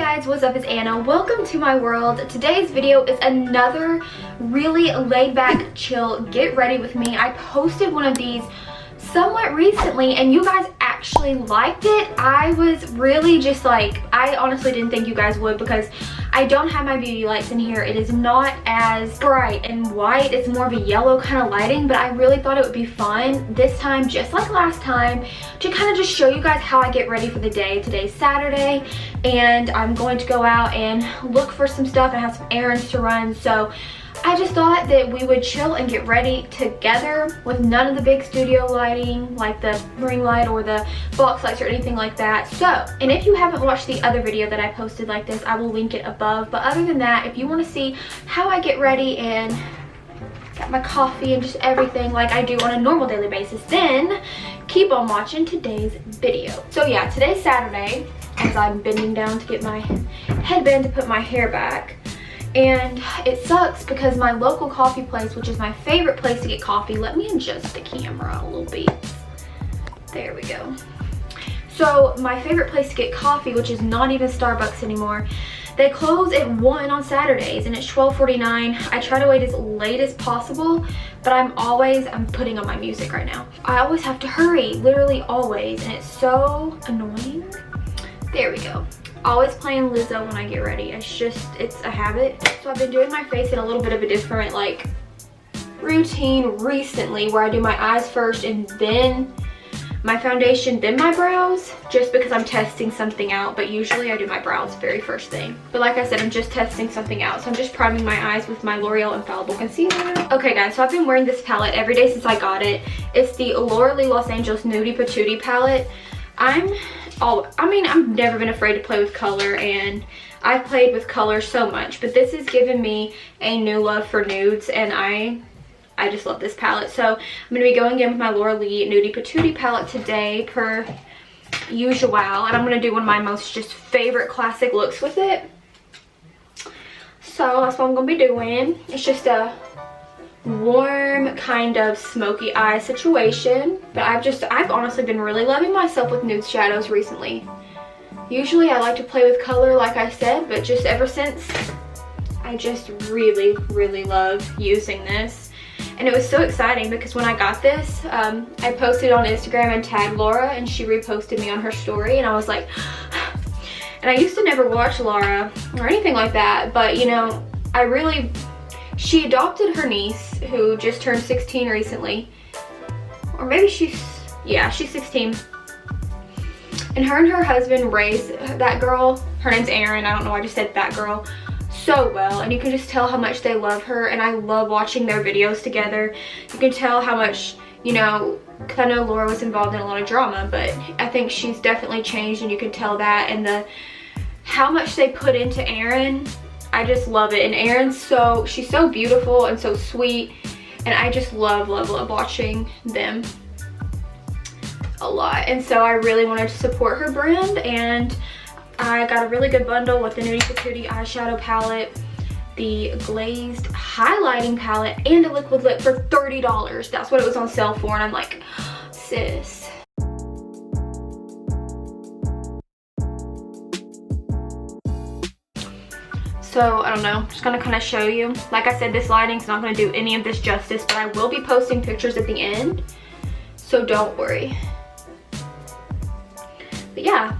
guys, what's up? It's Anna. Welcome to my world. Today's video is another really laid back, chill, get ready with me. I posted one of these somewhat recently and you guys actually liked it. I was really just like, I honestly didn't think you guys would because I don't have my beauty lights in here. It is not as bright and white. It's more of a yellow kind of lighting, but I really thought it would be fun this time, just like last time, to kind of just show you guys how I get ready for the day. Today's Saturday and I'm going to go out and look for some stuff and have some errands to run. So I just thought that we would chill and get ready together with none of the big studio lighting like the ring light or the box lights or anything like that. So, and if you haven't watched the other video that I posted like this, I will link it above. But other than that, if you want to see how I get ready and got my coffee and just everything like I do on a normal daily basis, then keep on watching today's video. So yeah, today's Saturday as I'm bending down to get my headband to put my hair back. And it sucks because my local coffee place, which is my favorite place to get coffee, let me adjust the camera a little bit. There we go. So my favorite place to get coffee, which is not even Starbucks anymore, they close at 1 on Saturdays and it's $12.49. I try to wait as late as possible, but I'm putting on my music right now. I always have to hurry, literally always, and it's so annoying. There we go. Always playing Lizzo when I get ready. It's a habit. So I've been doing my face in a little bit of a different like routine recently where I do my eyes first and then my foundation, then my brows, just because I'm testing something out. But usually I do my brows very first thing. But like I said, I'm just testing something out. So I'm just priming my eyes with my L'Oreal Infallible Concealer. Okay guys, so I've been wearing this palette every day since I got it. It's the L'Oreal Los Angeles Nudie Patootie palette. I've never been afraid to play with color and I've played with color so much, but this has given me a new love for nudes and I just love this palette. So I'm going to be going in with my L'Oreal Nudie Patootie palette today per usual, and I'm going to do one of my most just favorite classic looks with it. So that's what I'm going to be doing. It's just a warm kind of smoky eye situation, but I've honestly been really loving myself with nude shadows recently. Usually I like to play with color like I said, but just ever since I just really love using this. And it was so exciting because when I got this, I posted on Instagram and tagged Laura and she reposted me on her story and I was like and I used to never watch Laura or anything like that, but you know, she adopted her niece who just turned 16 recently, or maybe she's 16, and her husband raised that girl, her name's Erin, I don't know why I just said that girl, so well, and you can just tell how much they love her, and I love watching their videos together. You can tell how much, you know, because I know Laura was involved in a lot of drama, but I think she's definitely changed and you can tell that, and how much they put into Erin. I just love it, and Erin's she's so beautiful and so sweet, and I just love watching them a lot. And so I really wanted to support her brand, and I got a really good bundle with the Nudie Patootie eyeshadow palette, the Glazed Highlighting palette, and a liquid lip for $30. That's what it was on sale for, and I'm like, sis. So I don't know, just gonna kind of show you. Like I said, this lighting's not gonna do any of this justice, but I will be posting pictures at the end, so don't worry. But yeah,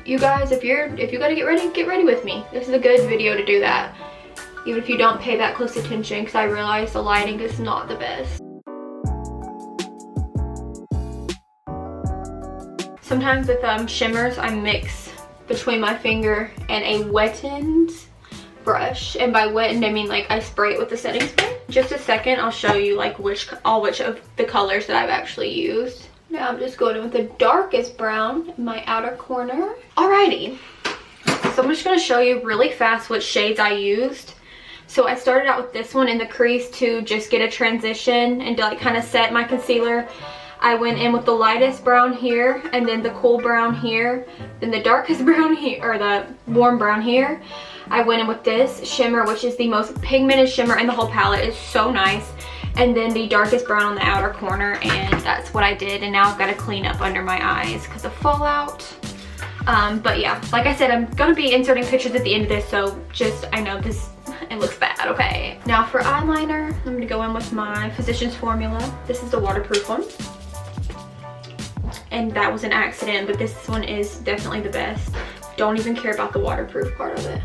you guys, if you gotta get ready with me. This is a good video to do that, even if you don't pay that close attention, because I realize the lighting is not the best. Sometimes with shimmers, I mix between my finger and a wettened brush, and by wettened I mean like I spray it with the setting spray. Just a second, I'll show you like which of the colors that I've actually used. Now I'm just going in with the darkest brown in my outer corner. Alrighty, so I'm just going to show you really fast what shades I used. So I started out with this one in the crease to just get a transition and to like kind of set my concealer. I went in with the lightest brown here, and then the cool brown here, then the darkest brown here, or the warm brown here. I went in with this shimmer, which is the most pigmented shimmer in the whole palette. It's so nice. And then the darkest brown on the outer corner, and that's what I did. And now I've got to clean up under my eyes because of fallout. But yeah, like I said, I'm gonna be inserting pictures at the end of this, so just, I know this, it looks bad, okay? Now for eyeliner, I'm gonna go in with my Physicians Formula. This is the waterproof one. And that was an accident, but this one is definitely the best. Don't even care about the waterproof part of it.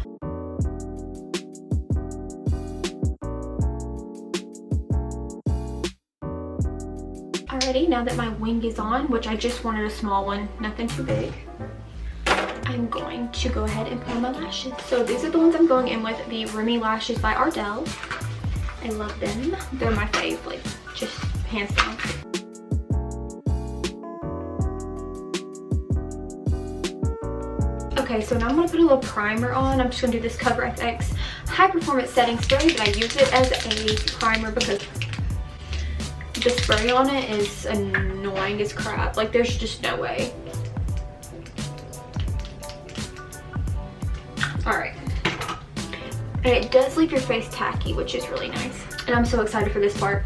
Alrighty, now that my wing is on, which I just wanted a small one, nothing too big, I'm going to go ahead and put on my lashes. So these are the ones I'm going in with, the Remy Lashes by Ardel. I love them. They're my fave, like, just hands down. Okay, so now I'm going to put a little primer on. I'm just going to do this Cover FX High Performance Setting Spray, but I use it as a primer because the spray on it is annoying as crap. Like, there's just no way. Alright. And it does leave your face tacky, which is really nice. And I'm so excited for this part.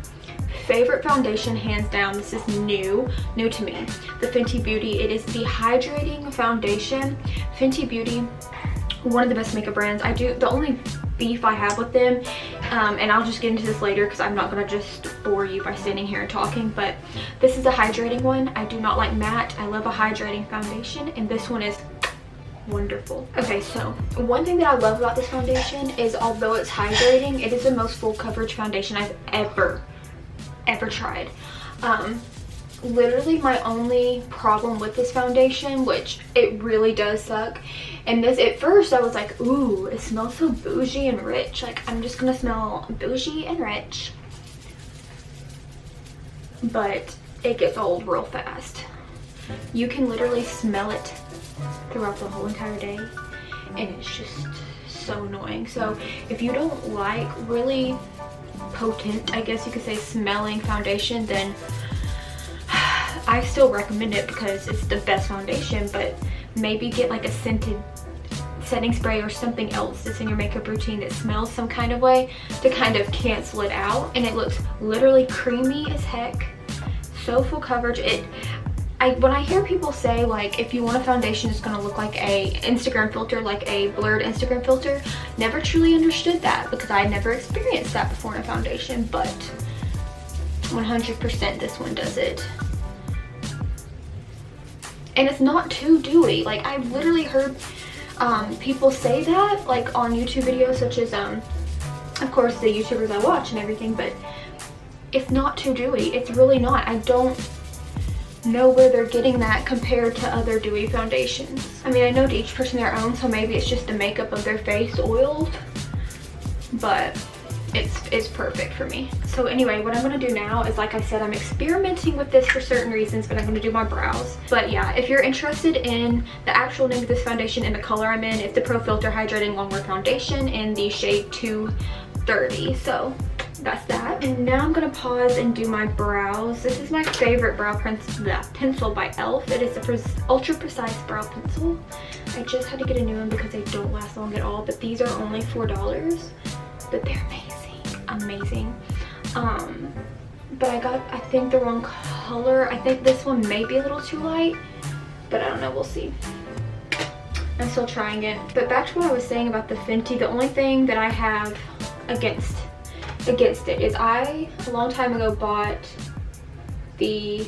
Favorite foundation, hands down. This is new to me. The Fenty Beauty. It is the Hydrating Foundation. Fenty Beauty, one of the best makeup brands. The only beef I have with them, and I'll just get into this later because I'm not going to just bore you by standing here and talking, but this is a hydrating one. I do not like matte. I love a hydrating foundation, and this one is wonderful. Okay, so one thing that I love about this foundation is, although it's hydrating, it is the most full coverage foundation I've ever tried. Literally my only problem with this foundation, which it really does suck, and this, at first I was like, ooh, it smells so bougie and rich, like I'm just gonna smell bougie and rich, but it gets old real fast. You can literally smell it throughout the whole entire day, and it's just so annoying. So if you don't like really potent, I guess you could say, smelling foundation, then I still recommend it because it's the best foundation. But maybe get like a scented setting spray or something else that's in your makeup routine that smells some kind of way to kind of cancel it out. And it looks literally creamy as heck, so full coverage. When I hear people say, like, if you want a foundation that's going to look like a Instagram filter, like a blurred Instagram filter, never truly understood that because I never experienced that before in a foundation, but 100% this one does it. And it's not too dewy. Like, I've literally heard people say that, like, on YouTube videos, such as, of course, the YouTubers I watch and everything, but it's not too dewy. It's really not. I don't know where they're getting that compared to other dewy foundations. I mean, I know to each person their own, so maybe it's just the makeup of their face oiled, but it's perfect for me. So anyway, what I'm going to do now is, like I said, I'm experimenting with this for certain reasons, but I'm going to do my brows. But yeah, if you're interested in the actual name of this foundation and the color I'm in, it's the Pro Filter Hydrating Longwear Foundation in the shade 230. So that's that. And now I'm going to pause and do my brows. This is my favorite brow pencil by e.l.f. It is a ultra precise brow pencil. I just had to get a new one because they don't last long at all, but these are only $4, but they're amazing. But I got, I think, the wrong color. I think this one may be a little too light, but I don't know, we'll see. I'm still trying it. But back to what I was saying about the Fenty, the only thing that I have against it is I, a long time ago, bought the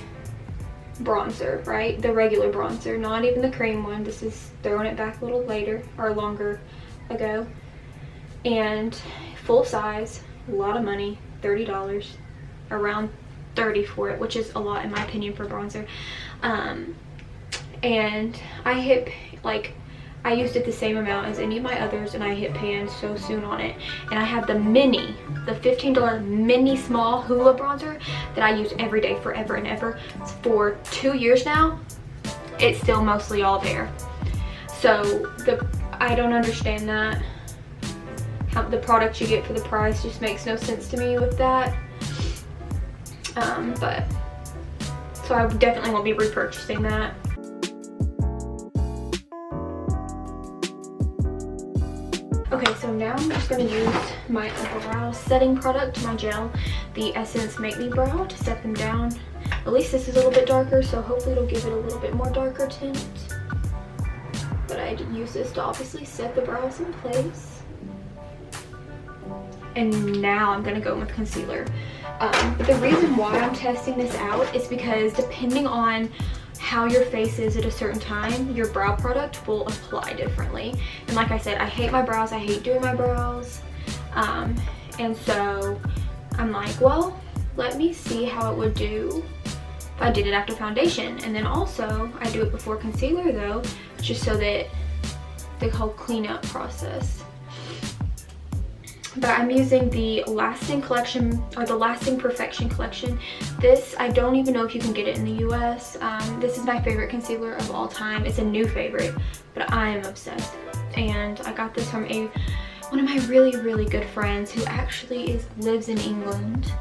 bronzer, right? The regular bronzer, not even the cream one. This is throwing it back a little later, or longer ago. And full size, a lot of money, $30, around 30 for it, which is a lot in my opinion for bronzer. And I hit, like, I used it the same amount as any of my others, and I hit pan so soon on it. And I have the mini, the $15 mini small HULA bronzer that I use every day forever and ever. It's for 2 years now. It's still mostly all there. So I don't understand that. How the product you get for the price just makes no sense to me with that. But so I definitely won't be repurchasing that. Okay, so now I'm just going to use my brow setting product, my gel, the Essence Make Me Brow, to set them down. At least this is a little bit darker, so hopefully it'll give it a little bit more darker tint. I use this to obviously set the brows in place. And now I'm gonna go in with concealer. But the reason why I'm testing this out is because depending on how your face is at a certain time, your brow product will apply differently. And like I said, I hate my brows. I hate doing my brows. And so I'm like, well, let me see how it would do if I did it after foundation. And then also I do it before concealer though, just so that the whole cleanup process. But I'm using the Lasting Collection, or the Lasting Perfection Collection. This, I don't even know if you can get it in the US. This is my favorite concealer of all time. It's a new favorite, but I am obsessed. And I got this from one of my really good friends who actually lives in England.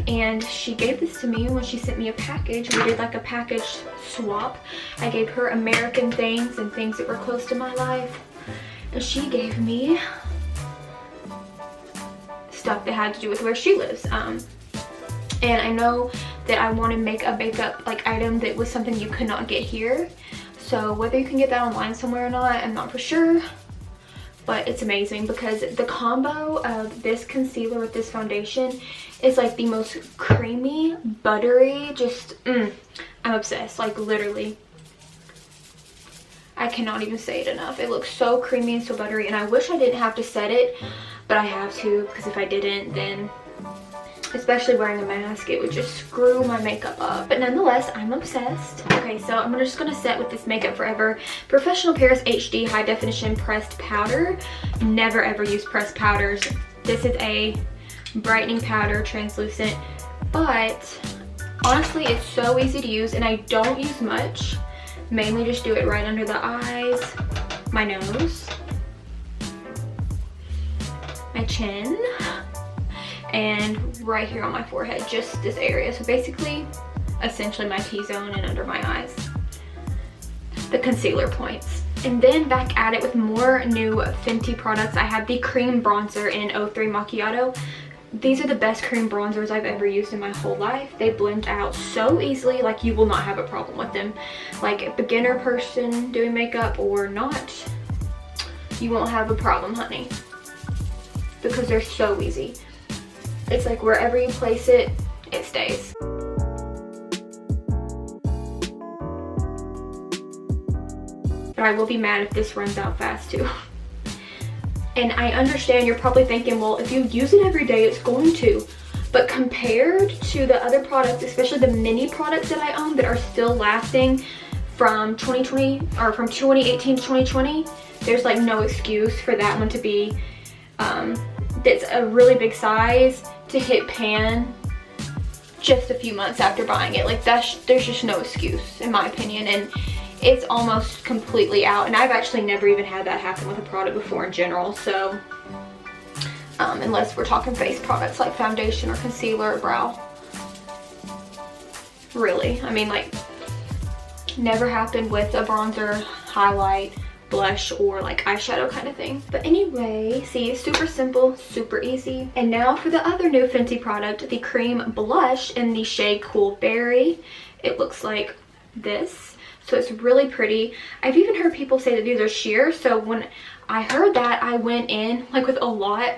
And she gave this to me when she sent me a package. We did like a package swap. I gave her American things and things that were close to my life. And she gave me stuff that had to do with where she lives. And I know that I want to make a makeup like item that was something you could not get here. So whether you can get that online somewhere or not, I'm not for sure. But it's amazing because the combo of this concealer with this foundation is like the most creamy, buttery, just, I'm obsessed, like literally. I cannot even say it enough. It looks so creamy and so buttery, and I wish I didn't have to set it, but I have to, because if I didn't, then, especially wearing a mask, it would just screw my makeup up. But nonetheless, I'm obsessed. Okay, so I'm just gonna set with this Makeup Forever Professional Paris HD High Definition Pressed Powder. Never ever use pressed powders. This is a brightening powder, translucent, but honestly, it's so easy to use, and I don't use much. Mainly just do it right under the eyes, my nose, my chin, and right here on my forehead, just this area. So basically, essentially my T-zone and under my eyes, the concealer points. And then back at it with more new Fenty products. I have the cream bronzer in 03 Macchiato. These are the best cream bronzers I've ever used in my whole life. They blend out so easily, like you will not have a problem with them. Like a beginner person doing makeup or not, you won't have a problem, honey, because they're so easy. It's like wherever you place it, it stays. But I will be mad if this runs out fast too. And I understand you're probably thinking, well, if you use it every day, it's going to. But compared to the other products, especially the mini products that I own that are still lasting from 2020 or from 2018 to 2020, there's like no excuse for that one to be, that's a really big size to hit pan just a few months after buying it. Like there's just no excuse in my opinion. And it's almost completely out, and I've actually never even had that happen with a product before in general. So unless we're talking face products like foundation or concealer or brow, really, I mean, like never happened with a bronzer, highlight, blush, or like eyeshadow kind of thing. But anyway, see, super simple, super easy. And now for the other new Fenty product, the cream blush in the shade Cool Berry. It looks like this. So it's really pretty. I've even heard people say that these are sheer. So when I heard that, I went in like with a lot.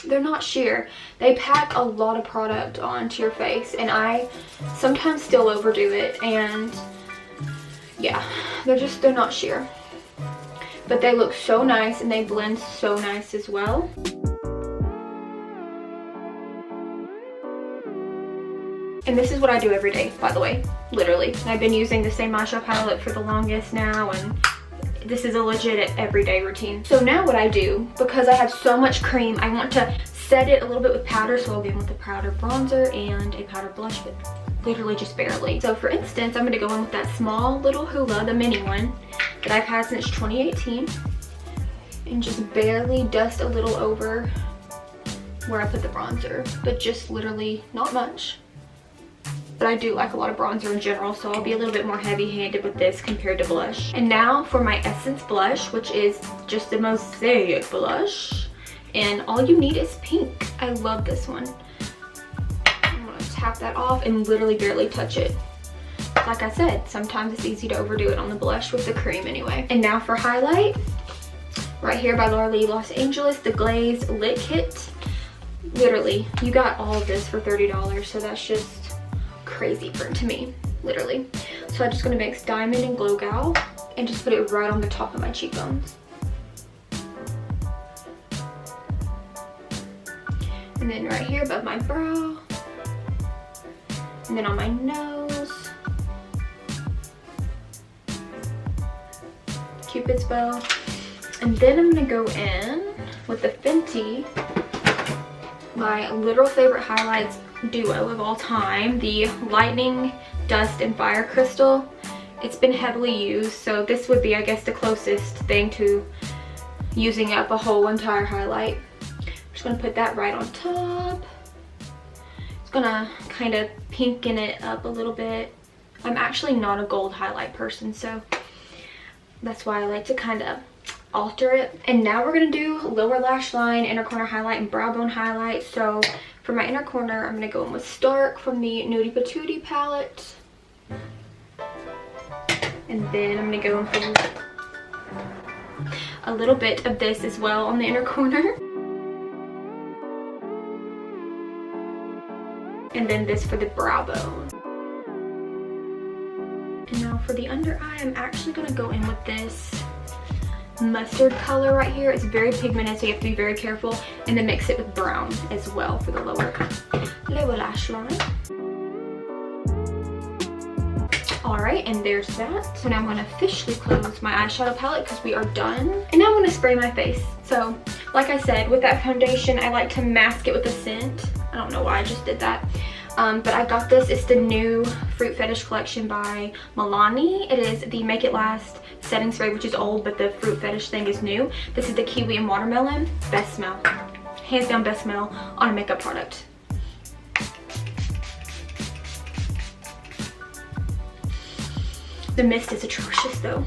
They're not sheer. They pack a lot of product onto your face, and I sometimes still overdo it. And yeah, they're not sheer. But they look so nice, and they blend so nice as well. And this is what I do every day, by the way, literally. I've been using the same eyeshadow palette for the longest now, and this is a legit everyday routine. So now what I do, because I have so much cream, I want to set it a little bit with powder. So I'll go in with a powder bronzer and a powder blush, but literally just barely. So for instance, I'm going to go in with that small little HULA, the mini one, that I've had since 2018. And just barely dust a little over where I put the bronzer, but just literally not much. But I do like a lot of bronzer in general, so I'll be a little bit more heavy-handed with this compared to blush. And now for my Essence blush, which is just the Mosaic blush. And all you need is pink. I love this one. I'm gonna tap that off and literally barely touch it. like I said, sometimes it's easy to overdo it on the blush with the cream anyway. And now for highlight, right here by Loreal Los Angeles, the Glazed Lit Kit. Literally, you got all of this for $30, so that's just crazy to me, literally. So I'm just gonna mix Diamond and Glow Gal and just put it right on the top of my cheekbones. And then right here above my brow. And then on my nose. Cupid's bow. And then I'm gonna go in with the Fenty, my literal favorite highlights duo of all time, the Lightning, Dust, and Fire Crystal. It's been heavily used, so this would be, I guess, the closest thing to using up a whole entire highlight. I'm just gonna put that right on top. It's gonna kind of pinken it up a little bit. I'm actually not a gold highlight person, so that's why I like to kind of alter it. And now we're gonna do lower lash line, inner corner highlight, and brow bone highlight. So for my inner corner, I'm gonna go in with Stark from the Nudie Patootie palette. And then I'm gonna go in for a little bit of this as well on the inner corner. And then this for the brow bone. And now for the under eye, I'm actually gonna go in with this mustard color right here. It's very pigmented, so you have to be very careful, and then mix it with brown as well for the lower lash line. Alright, and there's that. So now I'm going to officially close my eyeshadow palette because we are done. And now I'm going to spray my face. So, like I said, with that foundation, I like to mask it with a scent. I don't know why I just did that. But I got this. It's the new Fruit Fetish collection by Milani. It is the Make It Last setting spray, which is old, but the Fruit Fetish thing is new. This is the Kiwi and Watermelon. Best smell. Hands down best smell on a makeup product. The mist is atrocious though.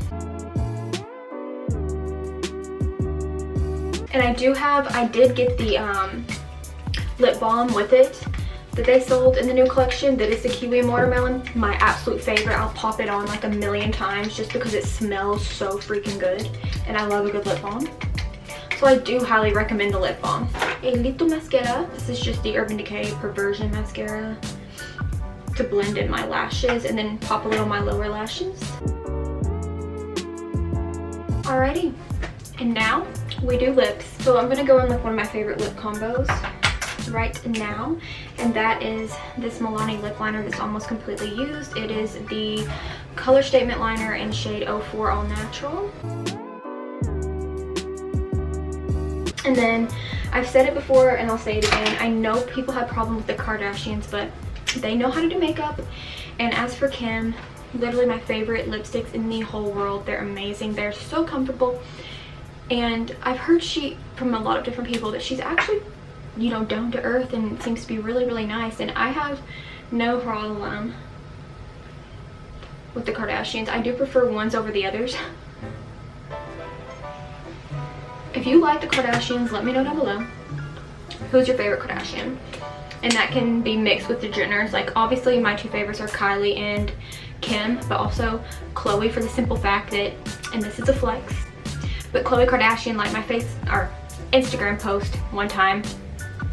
And I did get the lip balm with it that they sold in the new collection. That is the Kiwi and Watermelon. My absolute favorite. I'll pop it on like a million times just because it smells so freaking good. And I love a good lip balm. So I do highly recommend the lip balm. A little mascara. This is just the Urban Decay Perversion mascara to blend in my lashes and then pop a little on my lower lashes. Alrighty, and now we do lips. So I'm gonna go in with one of my favorite lip combos right now, and that is this Milani lip liner that's almost completely used. It is the Color Statement Liner in shade 04 All Natural. And then I've said it before and I'll say it again, I know people have problems with the Kardashians, but they know how to do makeup. And as for Kim, literally my favorite lipsticks in the whole world. They're amazing. They're so comfortable. And I've heard from a lot of different people that she's actually, you know, down to earth and seems to be really, really nice. And I have no problem with the Kardashians. I do prefer ones over the others. If you like the Kardashians, let me know down below. Who's your favorite Kardashian? And that can be mixed with the Jenners. Like, obviously my two favorites are Kylie and Kim, but also Khloe, for the simple fact that, and this is a flex, but Khloe Kardashian liked my Instagram post one time,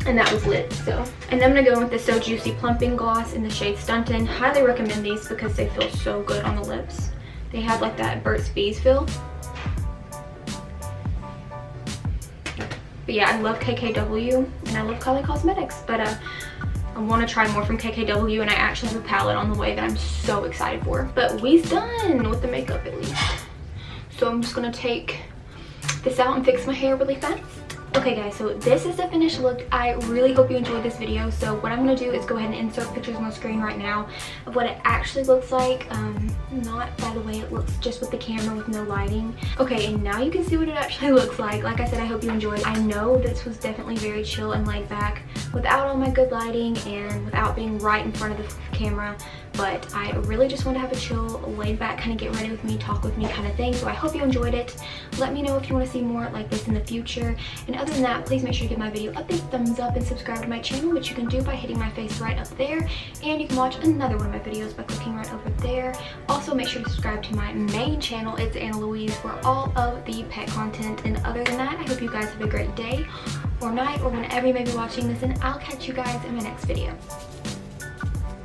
and that was lit. So, and then I'm gonna go with the So Juicy Plumping Gloss in the shade Stuntin. Highly recommend these because they feel so good on the lips. They have like that Burt's Bees feel. But yeah, I love KKW and I love Kylie Cosmetics, but I want to try more from KKW, and I actually have a palette on the way that I'm so excited for. But we's done with the makeup at least. So I'm just going to take this out and fix my hair really fast. Okay guys, so this is the finished look. I really hope you enjoyed this video. So what I'm going to do is go ahead and insert pictures on the screen right now of what it actually looks like. Not by the way it looks just with the camera with no lighting. Okay, and now you can see what it actually looks like. Like I said, I hope you enjoyed. I know this was definitely very chill and laid back, without all my good lighting and without being right in front of the camera. But I really just want to have a chill, laid back, kind of get ready with me, talk with me kind of thing. So I hope you enjoyed it. Let me know if you want to see more like this in the future. And other than that, please make sure to give my video a big thumbs up and subscribe to my channel, which you can do by hitting my face right up there. And you can watch another one of my videos by clicking right over there. Also, make sure to subscribe to my main channel. It's Anna Louise for all of the pet content. And other than that, I hope you guys have a great day or night or whenever you may be watching this, and I'll catch you guys in my next video.